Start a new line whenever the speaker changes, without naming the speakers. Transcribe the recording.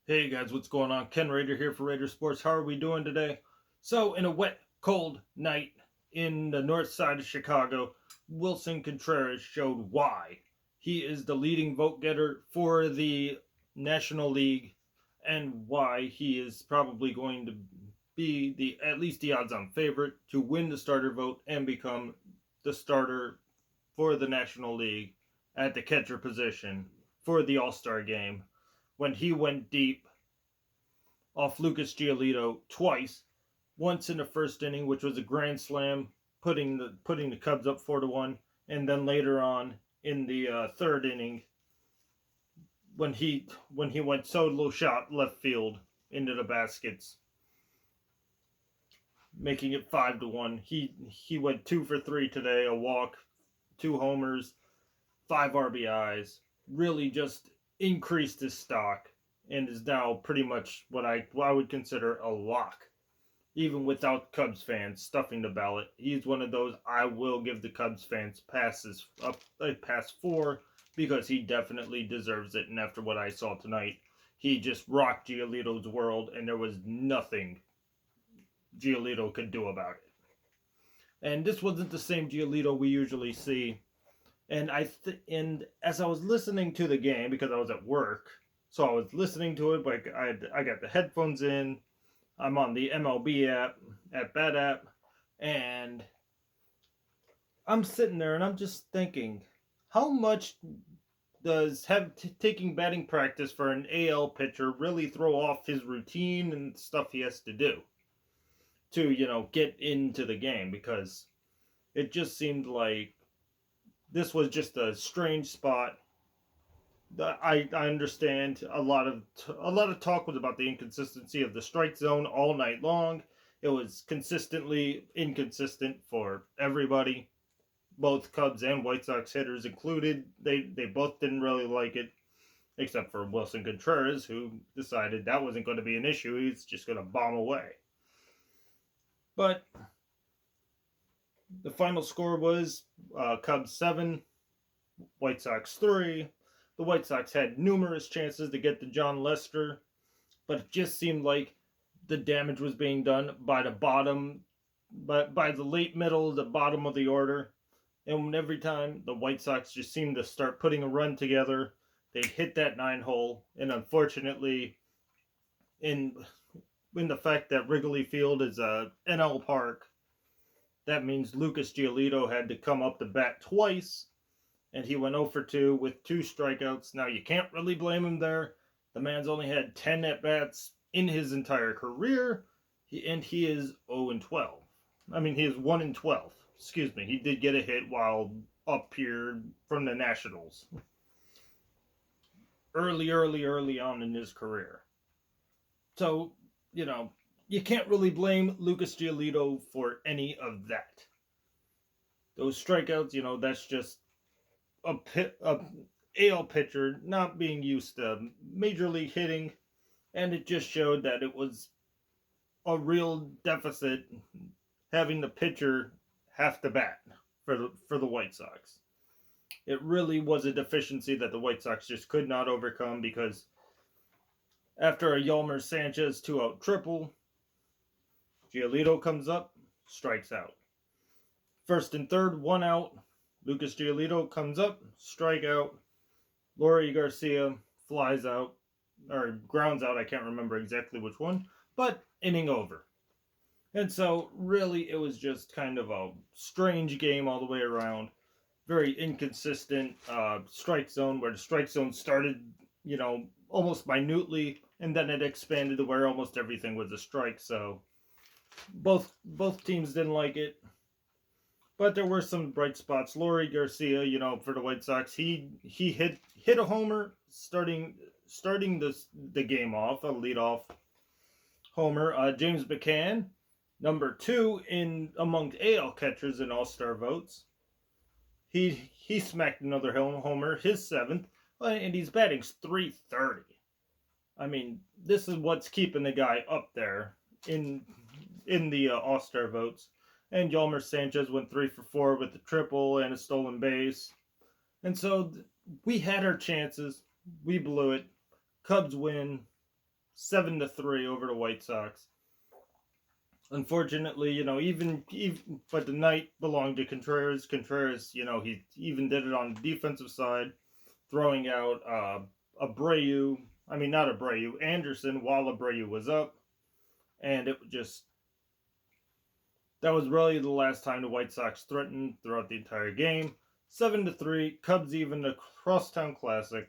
Hey guys, what's going on? Ken Raider here for Raider Sports. How are we doing today? So, in a wet, cold night in the north side of Chicago, Willson Contreras showed why he is the leading vote getter for the National League and why he is probably going to be the at least the odds-on favorite to win the starter vote and become the starter for the National League at the catcher position for the All-Star game when he went deep off Lucas Giolito twice. Once in the first inning, which was a grand slam, putting the Cubs up 4-1, and then later on in the third inning when he went solo shot left field into the baskets, making it 5-1. He went 2 for 3 today, a walk, 2 homers, 5 RBIs. Really just increased his stock and is now pretty much what I would consider a lock. Even without Cubs fans stuffing the ballot, he's one of those I will give the Cubs fans passes up a pass for because he definitely deserves it. And after what I saw tonight, he just rocked Giolito's world, and there was nothing Giolito could do about it. And this wasn't the same Giolito we usually see. And as I was listening to the game because I was at work, so I was listening to it, but I got the headphones in. I'm on the MLB app, at Bat app, and I'm sitting there and I'm just thinking, how much does taking batting practice for an AL pitcher really throw off his routine and stuff he has to do to, get into the game? Because it just seemed like this was just a strange spot. I understand a lot of talk was about the inconsistency of the strike zone all night long. It was consistently inconsistent for everybody, both Cubs and White Sox hitters included. They both didn't really like it, except for Willson Contreras, who decided that wasn't going to be an issue. He's just going to bomb away. But the final score was Cubs 7, White Sox 3. The White Sox had numerous chances to get to John Lester, but it just seemed like the damage was being done by the bottom, by the late middle, the bottom of the order. And every time the White Sox just seemed to start putting a run together, they'd hit that 9-hole. And unfortunately, in the fact that Wrigley Field is a NL park, that means Lucas Giolito had to come up to bat twice, and he went 0 for 2 with 2 strikeouts. Now, you can't really blame him there. The man's only had 10 at-bats in his entire career, and he is 0 and 12. I mean, he is 1 and 12. Excuse me. He did get a hit while up here from the Nationals. Early on in his career. So, you can't really blame Lucas Giolito for any of that. Those strikeouts, that's just a AL pitcher not being used to major league hitting, and it just showed that it was a real deficit having the pitcher have to bat for the White Sox. It really was a deficiency that the White Sox just could not overcome, because after a Yolmer Sanchez 2-out triple, Giolito comes up, strikes out. First and third, 1 out. Lucas Giolito comes up, strikeout. Leury Garcia flies out, or grounds out, I can't remember exactly which one, but inning over. And so, really, it was just kind of a strange game all the way around. Very inconsistent strike zone, where the strike zone started, almost minutely, and then it expanded to where almost everything was a strike. So both teams didn't like it. But there were some bright spots. Leury Garcia, for the White Sox, he hit a homer starting the game off, a leadoff homer. James McCann, number 2 in among AL catchers in All-Star votes. He smacked another homer, his 7th, and he's batting .330. I mean, this is what's keeping the guy up there in the All-Star votes. And Yolmer Sanchez went 3 for 4 with a triple and a stolen base. And so we had our chances. We blew it. Cubs win. 7-3 over the White Sox. Unfortunately, even but the night belonged to Contreras. Contreras, he even did it on the defensive side, throwing out Abreu. I mean, not Abreu, Anderson while Abreu was up, and that was really the last time the White Sox threatened throughout the entire game. 7-3, Cubs even the Crosstown Classic.